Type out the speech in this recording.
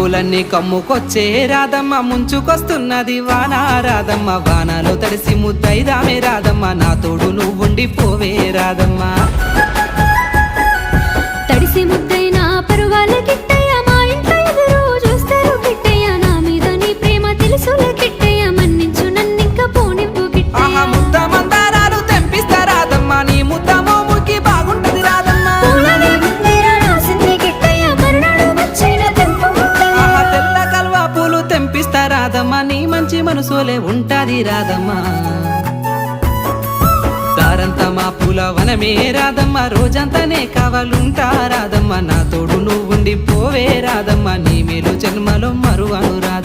పూలన్నీ కమ్ముకొచ్చే రాధమ్మ ముంచుకొస్తున్నది వాన రాధమ్మ వానలో తడిసి ముద్దైదామే రాధమ్మ నా తోడు నువ్వుండి పోవే రాధమ్మ తడిసి ముద్దైనా పరువాల కిట్టయ్య మా ఇంట్లో ఎదురు చూస్తారు కిట్టయ్య నా మీద నీ ప్రేమ తెలుసులే కిట్టయ్య మన్నించు నన్నింక పోనివ్వు కిట్టయ్య ముద్ద మందారాలు తెంపిస్తా రాధమ్మ నీ ముద్ద మోముకి బాగుంటది రాధమ్మ పూలనే ముందేర రాసింది కిట్టయ్య మరునాడు వచ్చిన తెంపు ముద్దయ్య తెల్ల కల్వా పూలు తెంపిస్తా రాధమ్మ నీ మంచి మనసులే ఉంటాది రాధమ్మ దారంతా మా పూల వనమే రాధమ్మ రోజంతానే కావాలుంటా రాధమ్మ నా తోడు నువ్వుండి పోవే రాధమ్మ నీ మేలు జన్మలో మరువను రాధమ్మ